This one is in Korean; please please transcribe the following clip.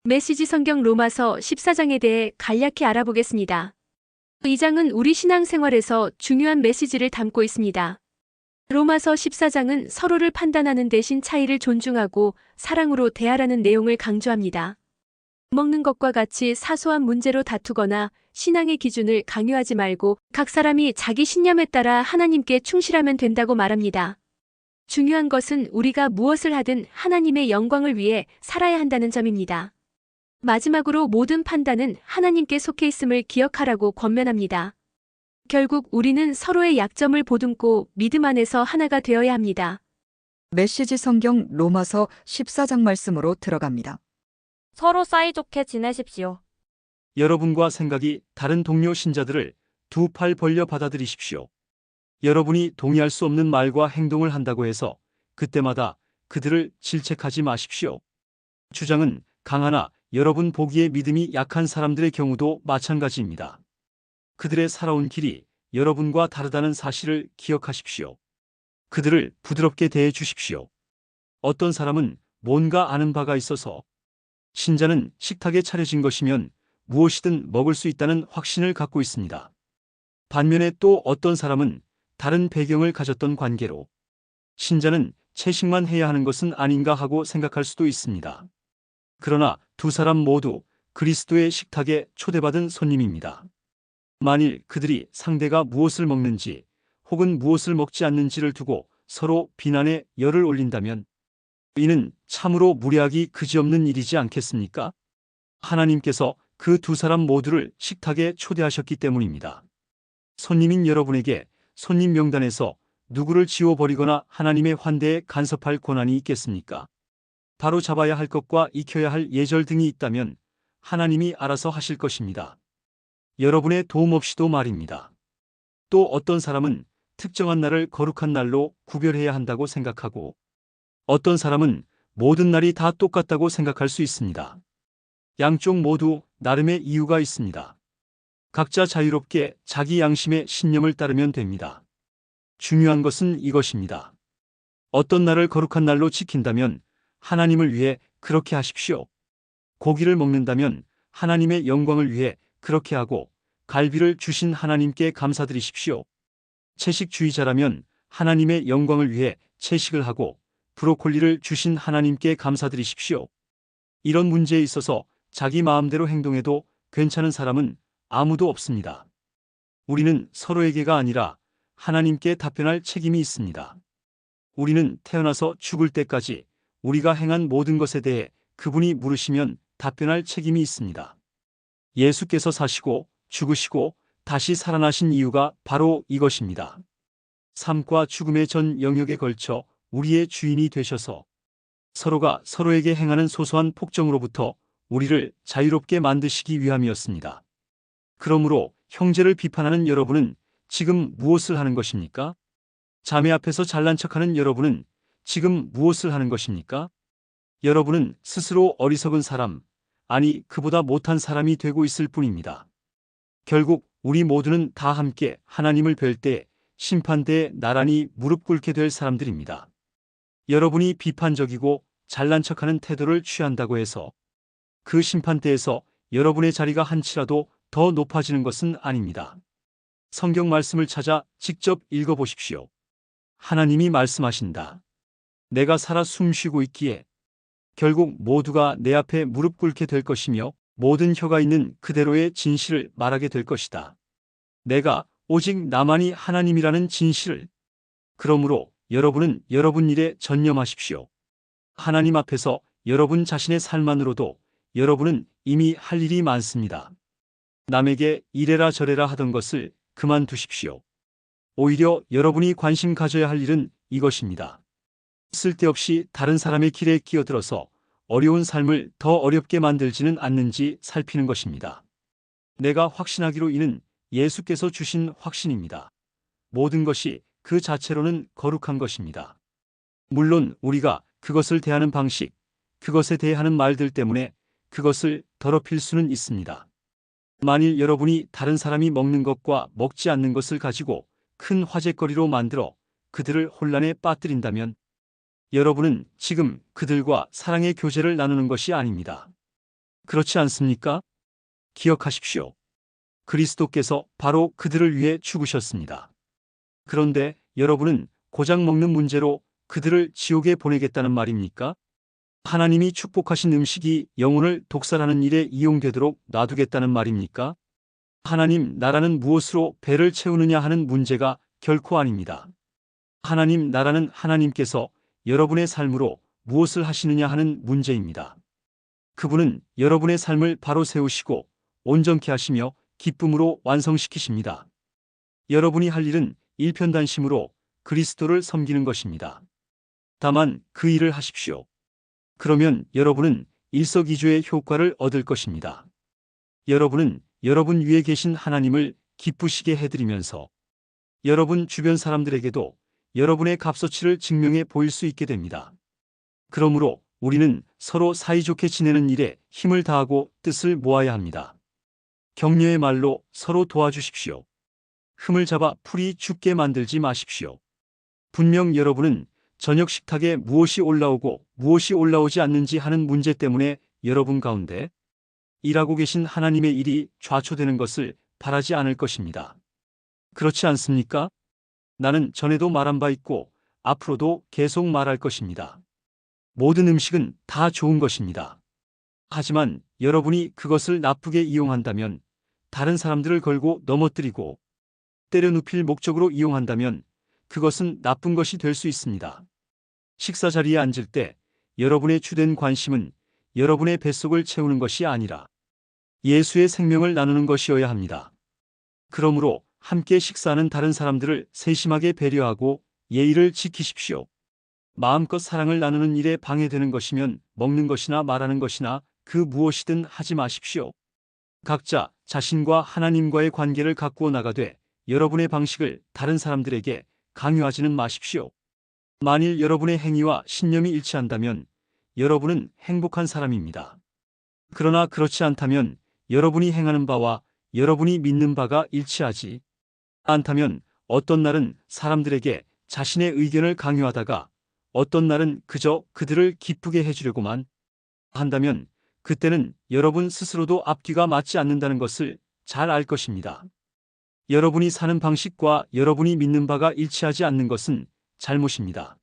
메시지 성경 로마서 14장에 대해 간략히 알아보겠습니다. 이 장은 우리 신앙생활에서 중요한 메시지를 담고 있습니다. 로마서 14장은 서로를 판단하는 대신 차이를 존중하고 사랑으로 대하라는 내용을 강조합니다. 먹는 것과 같이 사소한 문제로 다투거나 신앙의 기준을 강요하지 말고 각 사람이 자기 신념에 따라 하나님께 충실하면 된다고 말합니다. 중요한 것은 우리가 무엇을 하든 하나님의 영광을 위해 살아야 한다는 점입니다. 마지막으로 모든 판단은 하나님께 속해 있음을 기억하라고 권면합니다. 결국 우리는 서로의 약점을 보듬고 믿음 안에서 하나가 되어야 합니다. 메시지 성경 로마서 14장 말씀으로 들어갑니다. 서로 사이좋게 지내십시오. 여러분과 생각이 다른 동료 신자들을 두 팔 벌려 받아들이십시오. 여러분이 동의할 수 없는 말과 행동을 한다고 해서 그때마다 그들을 질책하지 마십시오. 주장은 강하나 여러분 보기에 믿음이 약한 사람들의 경우도 마찬가지입니다. 그들의 살아온 길이 여러분과 다르다는 사실을 기억하십시오. 그들을 부드럽게 대해 주십시오. 어떤 사람은 뭔가 아는 바가 있어서 신자는 식탁에 차려진 것이면 무엇이든 먹을 수 있다는 확신을 갖고 있습니다. 반면에 또 어떤 사람은 다른 배경을 가졌던 관계로 신자는 채식만 해야 하는 것은 아닌가 하고 생각할 수도 있습니다. 그러나 두 사람 모두 그리스도의 식탁에 초대받은 손님입니다. 만일 그들이 상대가 무엇을 먹는지 혹은 무엇을 먹지 않는지를 두고 서로 비난의 열을 올린다면 이는 참으로 무례하기 그지없는 일이지 않겠습니까? 하나님께서 그 두 사람 모두를 식탁에 초대하셨기 때문입니다. 손님인 여러분에게 손님 명단에서 누구를 지워버리거나 하나님의 환대에 간섭할 권한이 있겠습니까? 바로 잡아야 할 것과 익혀야 할 예절 등이 있다면 하나님이 알아서 하실 것입니다. 여러분의 도움 없이도 말입니다. 또 어떤 사람은 특정한 날을 거룩한 날로 구별해야 한다고 생각하고 어떤 사람은 모든 날이 다 똑같다고 생각할 수 있습니다. 양쪽 모두 나름의 이유가 있습니다. 각자 자유롭게 자기 양심의 신념을 따르면 됩니다. 중요한 것은 이것입니다. 어떤 날을 거룩한 날로 지킨다면 하나님을 위해 그렇게 하십시오. 고기를 먹는다면 하나님의 영광을 위해 그렇게 하고 갈비를 주신 하나님께 감사드리십시오. 채식주의자라면 하나님의 영광을 위해 채식을 하고 브로콜리를 주신 하나님께 감사드리십시오. 이런 문제에 있어서 자기 마음대로 행동해도 괜찮은 사람은 아무도 없습니다. 우리는 서로에게가 아니라 하나님께 답변할 책임이 있습니다. 우리는 태어나서 죽을 때까지 우리가 행한 모든 것에 대해 그분이 물으시면 답변할 책임이 있습니다. 예수께서 사시고 죽으시고 다시 살아나신 이유가 바로 이것입니다. 삶과 죽음의 전 영역에 걸쳐 우리의 주인이 되셔서 서로가 서로에게 행하는 소소한 폭정으로부터 우리를 자유롭게 만드시기 위함이었습니다. 그러므로 형제를 비판하는 여러분은 지금 무엇을 하는 것입니까? 자매 앞에서 잘난 척하는 여러분은 지금 무엇을 하는 것입니까? 여러분은 스스로 어리석은 사람, 아니 그보다 못한 사람이 되고 있을 뿐입니다. 결국 우리 모두는 다 함께 하나님을 뵐 때 심판대에 나란히 무릎 꿇게 될 사람들입니다. 여러분이 비판적이고 잘난 척하는 태도를 취한다고 해서 그 심판대에서 여러분의 자리가 한치라도 더 높아지는 것은 아닙니다. 성경 말씀을 찾아 직접 읽어보십시오. 하나님이 말씀하신다. 내가 살아 숨쉬고 있기에 결국 모두가 내 앞에 무릎 꿇게 될 것이며 모든 혀가 있는 그대로의 진실을 말하게 될 것이다. 내가 오직 나만이 하나님이라는 진실을. 그러므로 여러분은 여러분 일에 전념하십시오. 하나님 앞에서 여러분 자신의 삶만으로도 여러분은 이미 할 일이 많습니다. 남에게 이래라 저래라 하던 것을 그만두십시오. 오히려 여러분이 관심 가져야 할 일은 이것입니다. 쓸데없이 다른 사람의 길에 끼어들어서 어려운 삶을 더 어렵게 만들지는 않는지 살피는 것입니다. 내가 확신하기로 이는 예수께서 주신 확신입니다. 모든 것이 그 자체로는 거룩한 것입니다. 물론 우리가 그것을 대하는 방식, 그것에 대해 하는 말들 때문에 그것을 더럽힐 수는 있습니다. 만일 여러분이 다른 사람이 먹는 것과 먹지 않는 것을 가지고 큰 화제거리로 만들어 그들을 혼란에 빠뜨린다면 여러분은 지금 그들과 사랑의 교제를 나누는 것이 아닙니다. 그렇지 않습니까? 기억하십시오. 그리스도께서 바로 그들을 위해 죽으셨습니다. 그런데 여러분은 고장 먹는 문제로 그들을 지옥에 보내겠다는 말입니까? 하나님이 축복하신 음식이 영혼을 독살하는 일에 이용되도록 놔두겠다는 말입니까? 하나님 나라는 무엇으로 배를 채우느냐 하는 문제가 결코 아닙니다. 하나님 나라는 하나님께서 여러분의 삶으로 무엇을 하시느냐 하는 문제입니다. 그분은 여러분의 삶을 바로 세우시고 온전케 하시며 기쁨으로 완성시키십니다. 여러분이 할 일은 일편단심으로 그리스도를 섬기는 것입니다. 다만 그 일을 하십시오. 그러면 여러분은 일석이조의 효과를 얻을 것입니다. 여러분은 여러분 위에 계신 하나님을 기쁘시게 해드리면서 여러분 주변 사람들에게도 여러분의 값어치를 증명해 보일 수 있게 됩니다. 그러므로 우리는 서로 사이좋게 지내는 일에 힘을 다하고 뜻을 모아야 합니다. 격려의 말로 서로 도와주십시오. 흠을 잡아 풀이 죽게 만들지 마십시오. 분명 여러분은 저녁 식탁에 무엇이 올라오고 무엇이 올라오지 않는지 하는 문제 때문에 여러분 가운데 일하고 계신 하나님의 일이 좌초되는 것을 바라지 않을 것입니다. 그렇지 않습니까? 나는 전에도 말한 바 있고 앞으로도 계속 말할 것입니다. 모든 음식은 다 좋은 것입니다. 하지만 여러분이 그것을 나쁘게 이용한다면, 다른 사람들을 걸고 넘어뜨리고 때려 눕힐 목적으로 이용한다면 그것은 나쁜 것이 될 수 있습니다. 식사 자리에 앉을 때 여러분의 주된 관심은 여러분의 뱃속을 채우는 것이 아니라 예수의 생명을 나누는 것이어야 합니다. 그러므로 함께 식사하는 다른 사람들을 세심하게 배려하고 예의를 지키십시오. 마음껏 사랑을 나누는 일에 방해되는 것이면 먹는 것이나 말하는 것이나 그 무엇이든 하지 마십시오. 각자 자신과 하나님과의 관계를 가꾸어 나가되 여러분의 방식을 다른 사람들에게 강요하지는 마십시오. 만일 여러분의 행위와 신념이 일치한다면 여러분은 행복한 사람입니다. 그러나 그렇지 않다면 여러분이 행하는 바와 여러분이 믿는 바가 일치하지 않다면 어떤 날은 사람들에게 자신의 의견을 강요하다가 어떤 날은 그저 그들을 기쁘게 해주려고만 한다면 그때는 여러분 스스로도 앞뒤가 맞지 않는다는 것을 잘 알 것입니다. 여러분이 사는 방식과 여러분이 믿는 바가 일치하지 않는 것은 잘못입니다.